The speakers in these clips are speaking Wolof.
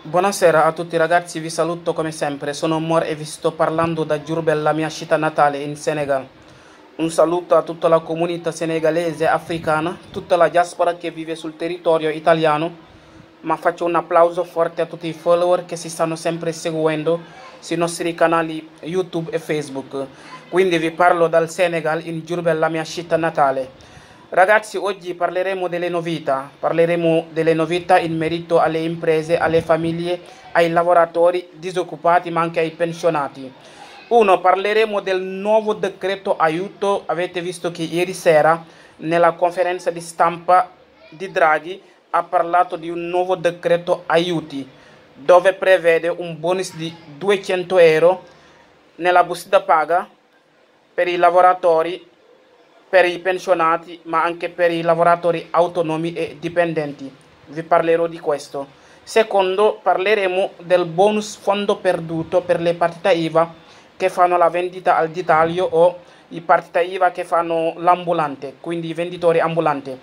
Buonasera a tutti ragazzi, vi saluto come sempre, sono Mor e vi sto parlando da Diourbel, la mia città natale in Senegal. Un saluto a tutta la comunità senegalese, africana, tutta la diaspora che vive sul territorio italiano, ma faccio un applauso forte a tutti i follower che si stanno sempre seguendo sui nostri canali YouTube e Facebook. Quindi vi parlo dal Senegal, in Diourbel, la mia città natale. Ragazzi, oggi parleremo delle novità in merito alle imprese, alle famiglie, ai lavoratori disoccupati, ma anche ai pensionati. Uno, parleremo del nuovo decreto aiuto. Avete visto che ieri sera nella conferenza di stampa di Draghi ha parlato di un nuovo decreto aiuti, dove prevede un bonus di 200 euro nella busta paga per i lavoratori, per i pensionati, ma anche per i lavoratori autonomi e dipendenti. Vi parlerò di questo. Secondo, parleremo del bonus fondo perduto per le partite IVA che fanno la vendita al dettaglio o i partite IVA che fanno l'ambulante, quindi i venditori ambulanti.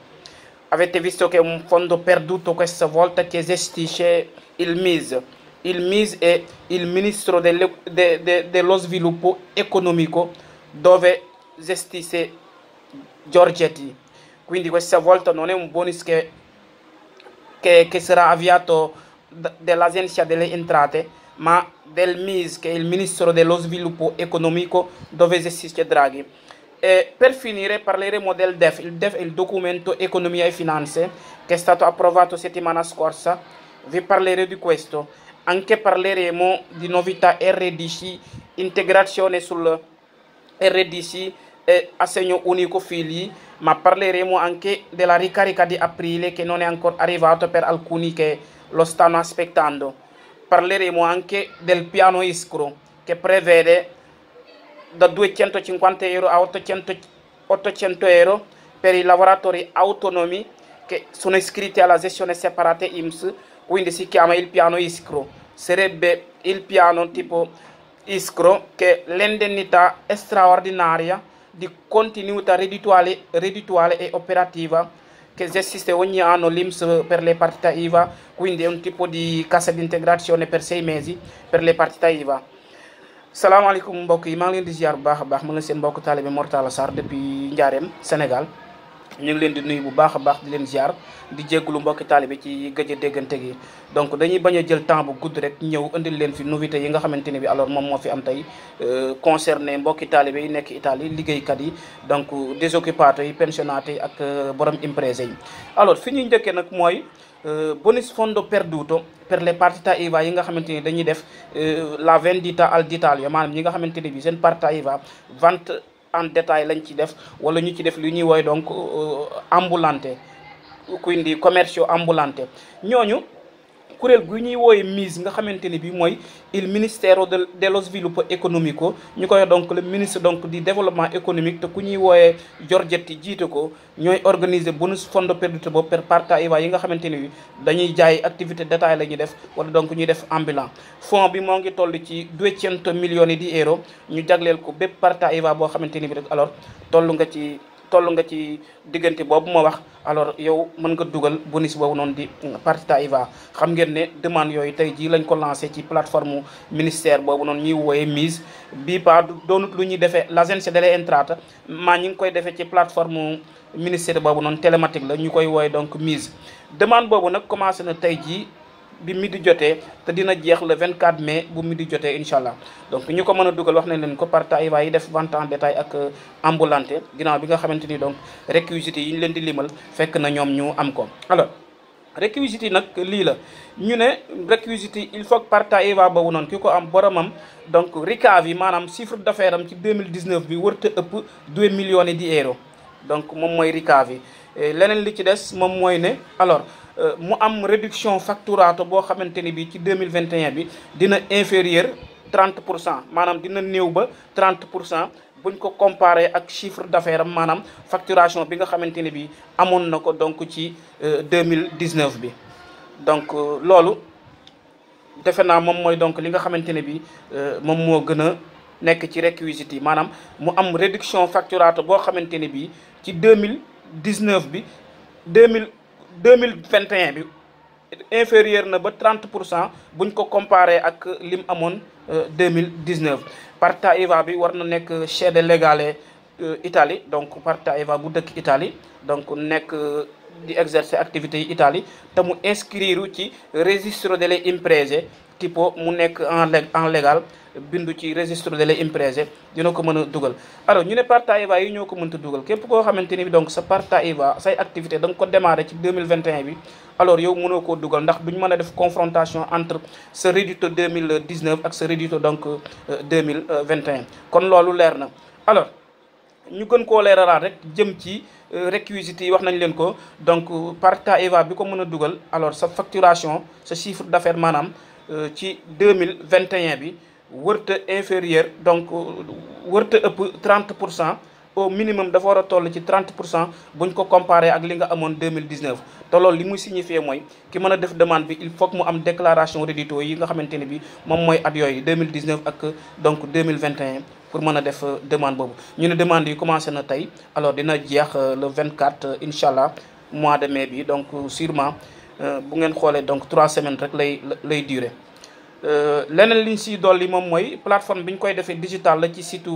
Avete visto che è un fondo perduto questa volta che gestisce il MIS. Il MIS è il Ministro dello Sviluppo Economico, dove gestisce Giorgetti. Quindi questa volta non è un bonus che sarà avviato dall'Agenzia delle Entrate, ma del MIS, che è il Ministro dello Sviluppo Economico, dove gestisce Draghi. E per finire parleremo del DEF. Il DEF è il Documento Economia e Finanze, che è stato approvato settimana scorsa. Vi parlerò di questo. Anche parleremo di novità RDC, integrazione sul RDC e assegno unico figli, ma parleremo anche della ricarica di aprile che non è ancora arrivato per alcuni che lo stanno aspettando. Parleremo anche del piano Iskro, che prevede da 250 euro a 800 euro per i lavoratori autonomi che sono iscritti alla gestione separata INPS, quindi si chiama il piano Iskro. Sarebbe il piano tipo Iskro, che è l'indennità straordinaria di continuità reddituale e operativa che esiste ogni anno l'INPS per le partite IVA, quindi è un tipo di cassa di integrazione per 6 mesi per le partite IVA. salaamaaleykum mbokk yi maa ngi leen di ziar bu baax a baax ma la seen mbokk taalibe Mor Talla Sarr depuis Ndiarème Sénégal. ñu ngi leen di nuyu bu baax a baax di leen ziar di jéggulu mbokki taalibe ci gëj a déggante gi. donc dañuy bañ a jël temps bu gudd rek ñëw indil leen fi novité yi nga xamante ne bi alors moom moo fi am tey concerné mbokki taalibe yi nekk Italie, liggéeykat yi, donc désoccupati yi, pensionati yi ak borom imprese yi. alors fi ñuy njëkkee nag mooy bonus fondo perduto per le partite IVA yi nga xamante ni dañuy def la vendita al dettaglio, maanaam ñi nga xamante ne bi seen partite IVA vente en détail lañ ci def, wala ñu ci def li ñuy woy donc ambulante, quindi commercio ambulante. ñooñu kuréel gu ñuy wooye MIS nga xamante ni bi mooy il Ministero dello Sviluppo Economico, ñu koy donc le ministre donc du développement économique, te ku ñuy wooyee Giorgetti jiite ko, ñooy organiser bonus fondo perduto boobu per partita IVA yi nga xamante ni bi dañuy jaay activité détail la ñuy def, wala donc ñuy def ambulant. fond bi moo ngi toll ci 200 milioni di euro, ñu jagleel ko bépp partita IVA boo xamante ni bi rek alors toll nga ci diggante boobu ma wax, alors yow mën nga dugal bonus boobu noonu di partita IVA. xam ngeen ne demande yooyu tey jii lañ ko lancé ci plateforme ministère boobu noonu ñuy wooyee MIS. bii pas doonut lu ñuy defee l'Agenzia delle Entrate, maa ñi ngi koy defee ci plateforme ministère boobu noonu télématique la ñu koy wooyee donc MIS. demande boobu nag commencé na tey jii bi midi jotee, te dina jeex le 24 mai bu midi jotee incha allah. donc ñu ko mën a dugal wax nañ leen ko partita IVA yi def vente en détail ak ambulante, ginnaaw bi nga xamante ni donc réquisites yi ñu leen di limal fekk na ñoom ñu am ko. alors réquisites yi nag lii la ñu ne réquisites yi il faut que partita IVA boobu noonu ki ko am boromam donc ricavi yi maanaam chiffre d'affaires am ci 2019 bi wërta ëpp 2 millions di euro, donc moom mooy ricavi yi. leneen li ci des moom mooy ne alors mu am réduction facturato boo xamante ni bi ci 2021 bi dina inférieur 30%, maanaam dina néew ba 30% buñ ko comparé ak chiffre d'affaires am, maanaam facturation bi nga xamante ni bi amoon na ko donc ci 2019 bi. donc loolu defe naa moom mooy donc li nga xamante ne bi moom moo gën a nekk ci réquisites yi, maanaam mu am réduction facturato boo xamante ne bi ci 2019 bi 2021 bi inférieur na ba 30% buñ ko comparé ak lim amoon 2019. Partita IVA bi war na nekk sede légale Italie, donc Partita IVA bu dëkk Italie, donc nekk di exercer activité yi Italie te mu inscrire ci registro delle imprese, tipo mu nekk en légal bindu ci registro delle imprese, dina ko mën a dugal. alors ñu ne Partita IVA yi ñoo ko mënta dugal képp koo xamante ni bi donc sa Partita IVA say activité da nga ko démarré ci 2021 bi, alors yow mënoo koo dugal ndax duñ mën a def confrontation entre sa reddito 2019 ak sa reddito donc 2021. kon loolu leer na. alors ñu gën koo leeralaat rek jëm ci réquisites yi wax nañ leen ko. donc Partita IVA bi ko mën a dugal, alors sa facturation, sa chiffre d'affaires maanaam ci 2021 bi wërta inférieur, donc wërta ëpp 30%, au minimum dafa war a toll ci 30% buñ ko comparé ak li nga amoon 2019. te loolu li muy signifié mooy ki mën a def demande bi il faut que mu am déclaration reddito yi nga xamante ne bi moom mooy at yooyu 2019 ak donc 2021 pour mën a def demande boobu. ñu ne demande yi commencé na tey, alors dina jeex le 24 incha allah mois de mai bi, donc sûrement bu ngeen xoolee donc 3 semaines rek lay durer. leneen liñ siy dolli moom mooy plateforme bi ñu koy defee digital la ci site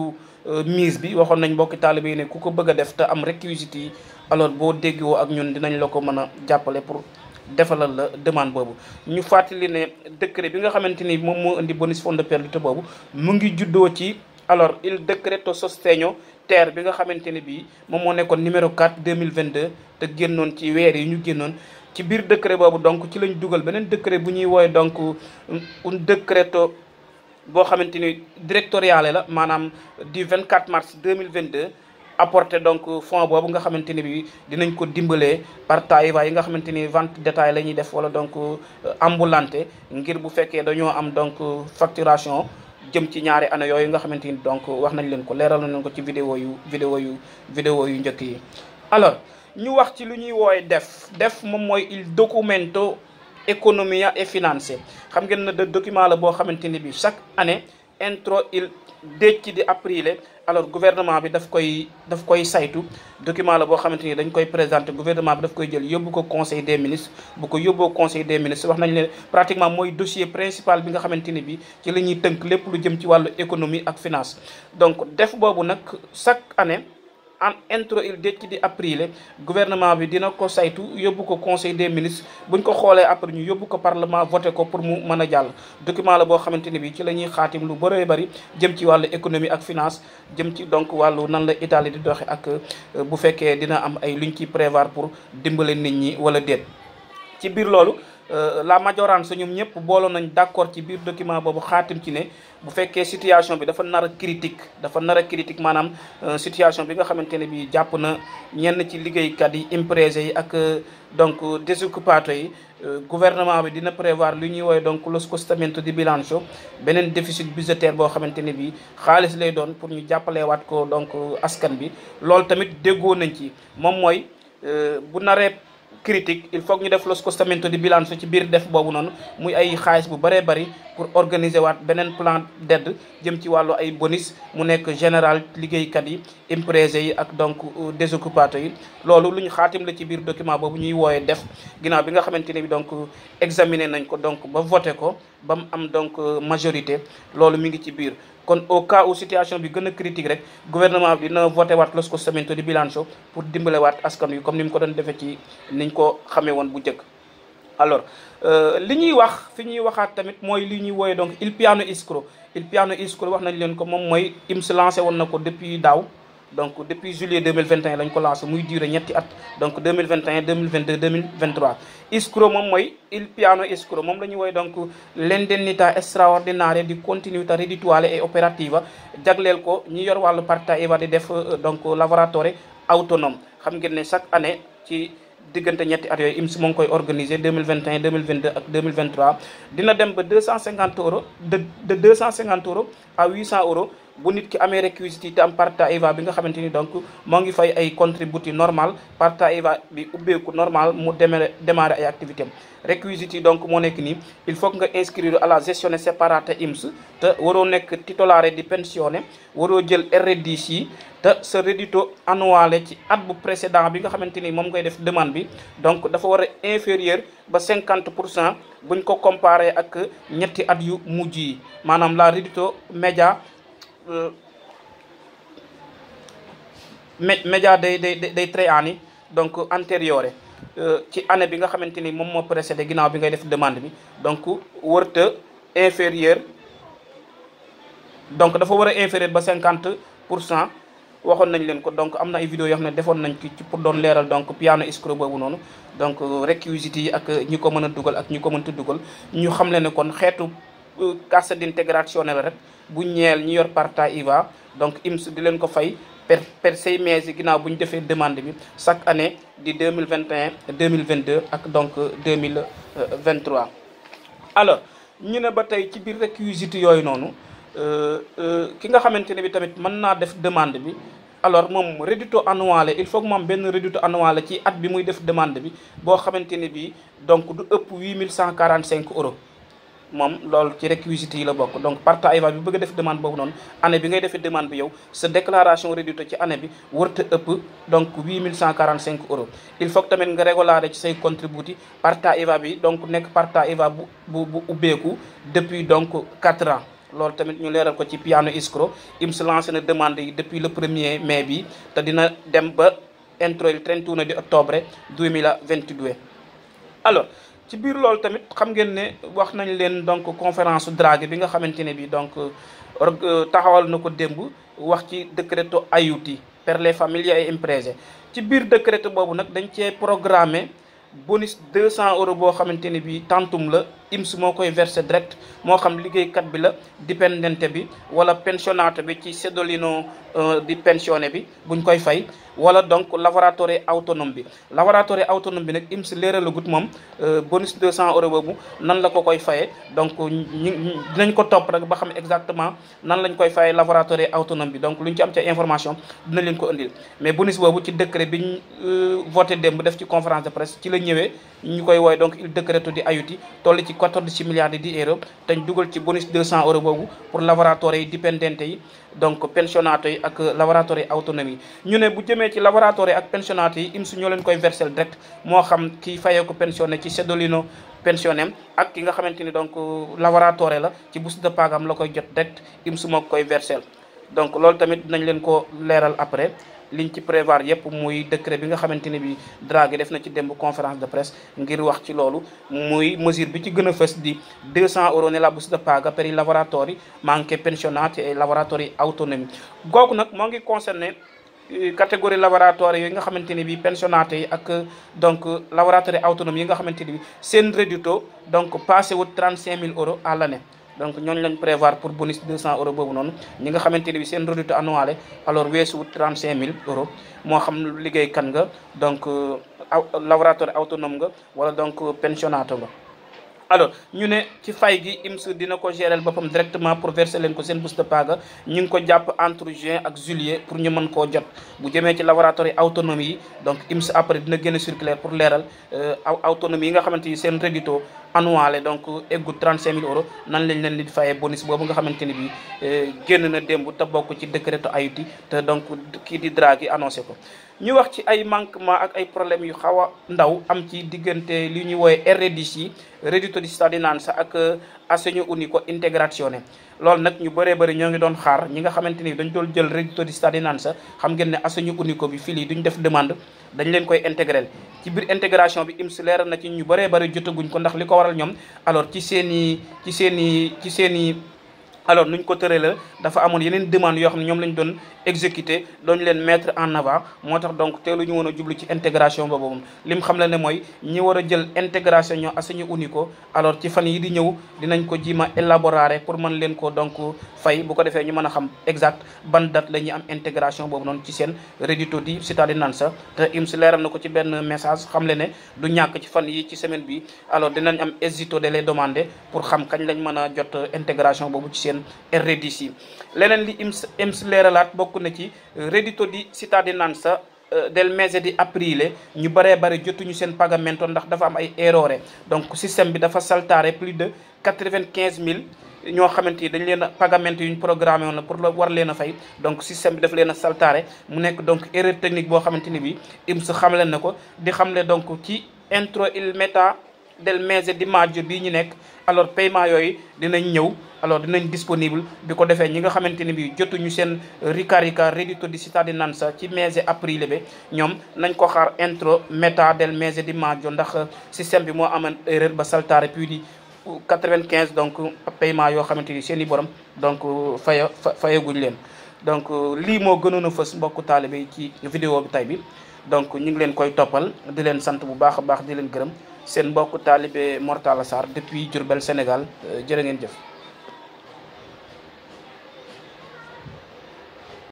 mise bi. waxoon nañ mbokki taalibe yi ne ku ko bëgg a def te am réquisites yi, alors boo déggoo ak ñun dinañ la ko mën a jàppale pour defalal la demande boobu. ñu fàttali ne décret bi nga xamante ni moom moo indi bonus fondo perduto boobu mu ngi juddoo ci alors il decreto sostegno ter bi nga xamante ne bii moom moo nekkoon numéro 4 2022 te génnoon ci weer yi ñu génnoon. ci biir décret boobu donc ci lañ dugal beneen décret bu ñuy woowe donc un décreto boo xamante ni directoriale la, maanaam du 24 mars 2022 apporté donc fonds boobu nga xamante ni bi dinañ ko dimbalee Partita IVA yi nga xamante ni vente détail la ñuy def wala donc ambulante, ngir bu fekkee dañoo am donc facturation jëm ci ñaari année yooyu nga xamante ni donc wax nañ leen ko, leeral nañ ko ci vidéo yu njëkk yi. alors ñu wax ci lu ñuy woowe def moom mooy il documento economia e finanze. xam ngeen ne de document la boo xamante ni bi chaque année entro il 10 di aprile, alors gouvernement bi daf koy saytu. document la boo xamante ni dañ koy présenter, gouvernement bi daf koy jël yóbbu ko conseil des ministres. bu ko yóbboo conseil des ministres wax nañ leen pratiquement mooy dossier principal bi nga xamante ni bi ci la ñuy tënk lépp lu jëm ci wàllu économie ak finance. donc def boobu nag chaque année en entro il 10 di aprile gouvernement bi dina ko saytu yóbbu ko conseil des ministres. buñ ko xoolee après ñu yóbbu ko parlement voté ko pour mu mën a jàll. document la boo xamante ni bi ci la ñuy xaatim lu bëree bëri jëm ci wàllu économie ak finance, jëm ci donc wàllu nan la Italie di doxe ak bu fekkee dina am ay luñ ciy prévoir pour dimbale nit ñi wala déet. ci biir loolu la maggioranza ñoom ñëpp booloon nañ d'accord ci biir document boobu xaatim ci ne bu fekkee situation bi dafa nar a critique maanaam situation bi nga xamante ne bi jàpp na ñenn ci liggéeykat yi, imprese yi ak donc disoccupato yi, gouvernement bi dina prévoir lu ñuy woowee donc lo scostamento di bilancio, beneen déficit budgétaire boo xamante ne bi xaalis lay doon pour ñu jàppalewaat ko donc askan bi. loolu tamit déggoo nañ ci, moom mooy bu naree critique il faut que ñu def lo scostamento di bilancio ci biir def boobu noonu muy ay xaalis bu bëree bëri pour organiser waat beneen plan d'aide jëm ci wàllu ay bonus mu nekk général liggéeykat yi, imprese yi ak donc désoccupato yi. loolu lu ñu xaatim la ci biir document boobu ñuy wooyee def, ginnaaw bi nga xamante ne bi donc examiner nañ ko donc ba voté ko ba mu am donc majorité. loolu mi ngi ci biir. kon au cas où situation bi gën a critique rek gouvernement bi dina voté waat lo scostamento di bilancio pour dimbale waat askan wi comme ni mu ko doon defee ci niñ ko xamee woon bu njëkk. alors li ñuy wax fi ñuy waxaat tamit mooy li ñuy wooyee donc il piano iskro wax nañ leen ko, moom mooy INPS lancé woon na ko depuis daaw. donc depuis juillet 2021 lañ ko lancé muy duré ñetti at, donc 2021 2022 2023. iskro moom mooy il piano iskro moom la ñuy wooye donc l'indennità straordinaria di continuità reddituale e operativa, jagleel ko ñi yor wàllu Partita IVA di def donc lavoratore autonome. xam ngeen ne chaque année ci diggante ñetti at yooyu INPS moo ngi koy organiser 2021 2022 ak 2023 dina dem ba 250 euros de 250 euros à 800 euros bu nit ki amee réquisites yi te am parta IVA bi nga xamante ni donc moo ngi fay ay contributi normal parta IVA bi ubbeeku normal mu démarrer ay activité am réquisites yi donc moo nekk nii il faut que nga inscrire à la gestion séparata IMS te waroo nekk titulaire di pensionné waroo jël R10 yi te sa reddito annuel ci at bu précédent bi nga xamante ni moom ngay def demande bi donc dafa war a inférieur ba 50% buñ ko comparé ak ñetti at yu mujj yi maanaam la reddito média média day 3 anni donc antérieur ci année bi nga xamante ni moom moo précédé ginnaaw bi ngay def demande bi donc wërta inférieur donc dafa war a inférieur ba 50% waxoon nañ leen ko donc am na ay vidéo yoo xam ne defoon nañ ci pour doon leeral donc piano escroc boobu noonu donc réquisites yi ak ñi ko mën a dugal ak ñi ko mënta dugal ñu xam le ne kon xeetu cassa d'integrazione la rek bu ñeel ñi yor parta IVA donc IMS di leen ko fay per 6 mesi ginnaaw bu ñu defee demande bi chaque année di 2021 2022 ak donc 2023 alors ñu ne ba tey ci biir réquisites yooyu noonu ki nga xamante ne bi tamit mën naa def demande bi alors moom reddito annuale il faut que moom benn reddito annuale ci at bi muy def demande bi boo xamante ne bi donc du ëpp 8145 euros moom loolu ci réquisites yi la bokk donc parta IVA bi bëgg a def demande boobu noonu année bi ngay defee demande bi yow sa déclaration reddito ci année bi warta ëpp donc 8145 euros il faut que tamit nga régulariser ci say contributi parta IVA bi donc nekk parta IVA bu ubbeeku depuis donc 4 ans loolu tamit ñu leeral ko ci piano escroc IMS lancé na demande yi depuis le 1er mai bi te dina dem ba entro il 31 di ottobre 2022 alors ci biir loolu tamit xam ngeen ne wax nañ leen donc conférence Draghi bi nga xamante ne bi donc taxawal na ko démb wax ci decreto aiuti per le famiglie e imprese ci biir décret boobu nag dañ cee programmé bonus 200 euros boo xamante ne bi tantum la IMS moo koy versé direct moo xam liggéeykat bi la dipendente bi wala pensionato bi ci cedolino di pensionné bi buñ koy fay wala donc lavoratore autonome bi lavoratore autonome bi nag IMS leeralagut moom bonus 200 euros boobu nan la ko koy fayee donc dinañ ko topp rek ba xam exactement nan lañ koy fayee lavoratore autonome bi donc lu ñu ci am ca information dinañ leen ko indil mais bonus boobu ci décret bi ñu voté démb def ci conférence de presse ci la ñëwee ñu koy wooye donc il decreto di aiuti toll ci 14 miliardi di euro dañ dugal ci bonus 200 euros boobu pour lavoratori yi dipendente yi donc pensionato yi ak lavoratori autonome yi ñu ne bu jëmee ci lavoratori ak pensionato yi IMS ñoo leen koy versel direct moo xam kii fayee ko pensionné ci cedolino pensionné ak ki nga xamante ni donc lavoratore la ci busta de pagam la koy jot direct IMS moo koy versel donc loolu tamit dinañ leen ko leeral après liñ ci prévoir yépp muy décret bi nga xamante ni bi Draghi def na ci démb conférence de presse ngir wax ci loolu muy mesure bi ci gën a fës di 200 euros nella busta paga per i lavoratori ma anche pensionati e lavoratori autonomi googu nag moo ngi concerné catégorie lavoratori yi nga xamante ni bi pensionati yi ak donc lavoratori autonomi yi nga xamante ni bi seen reddito donc passé wut 35 000 euros à l'année donc ñooñu lañ prévoir pour bonus 200 euros boobu noonu ñi nga xamante ni bi seen reddito annuale alors weesu wut 35 000 euros moo xam liggéey kan nga donc lavoratore autonome nga wala donc pensionato nga alors ñu ne ci fay gi IMS dina ko gérer boppam directement pour verser leen ko seen busta paga ñu ngi ko jàpp entre juin ak juillet pour ñu mën koo jot bu jëmee ci laboratoire autonomie yi donc IMS après dina génn circulaire pour leeral autonomie yi nga xamante ni seen reddito annuel donc eggu 35 000 euros nan lañ leen di fayee bonus boobu nga xamante ni bi génn na démb te bokk ci décreto aiuti te donc kii di Draghi annoncé ko ñu wax ci ay manquement ak ay problèmes yu xaw a ndaw am ci diggante li ñuy woowe RDC yi reddito di cittadinanza ak assegno unico integrazione loolu nag ñu bëree bëri ñoo ngi doon xaar ñi nga xamante ni dañ doon jël reddito di cittadinanza xam ngeen ne assegno unico bi fii lii duñ def demande dañ leen koy intégrer ci biir intégration bi IMS leeral na ci ñu bëree bëri jotaguñ ko ndax li ko waral ñoom alors ci seen i alors nuñ ko tëree la dafa amoon yeneen demande yoo xam ne ñoom lañ doon exécuter doon leen mettre en avant moo tax donc teelu ñu woon a jublu ci intégration boobu moom lim xam la ne mooy ñi war a jël intégration ñoo assegno unico alors ci fan yi di ñëw dinañ ko jima élaborer pour mën leen ko donc fay bu ko defee ñu mën a xam exact ban date la ñuy am intégration boobu noonu ci seen reddito di cittadinanza te IMS leeral na ko ci benn message xam le ne du ñàkk ci fan yi ci semaine bi alors dinañ am esito de les demander pour xam kañ lañ mën a jot intégration boobu ci seen seen RDC. leneen li IMS leeralaat bokk na ci reddito di cittadinanza del mese di aprile ñu bëree bëri jotuñu seen pagamento ndax dafa am ay errore donc système bi dafa saltare plus de 95 000 ñoo xamante ni dañ leen a pagamento yu ñu programmé woon la pour war leen a fay donc système bi dafa leen a saltare mu nekk donc erreur technique boo xamante ni bi IMS xamle na ko di xamle donc ci entro il metà del mese di maggio bii ñu nekk alors paiement yooyu dinañ ñëw alors dinañ disponible bi ko defee ñi nga xamante ni bi jotuñu seen ricarica reddito di cittadinanza ci mese aprile bi ñoom nañ ko xaar entro metà del mese di maggio ndax système bi moo amoon erreur ba saltare plus di 95 donc paiement yoo xamante ni seen i borom donc fayaguñ leen donc lii moo gënoon a fës mbokku taalibe yi ci vidéo bi tay bi donc ñu ngi leen koy toppal di leen sant bu baax a baax di leen gërëm seen mbokku taalibe Mor Talla Sarr depuis Diourbel Sénégal jërë ngeen jëf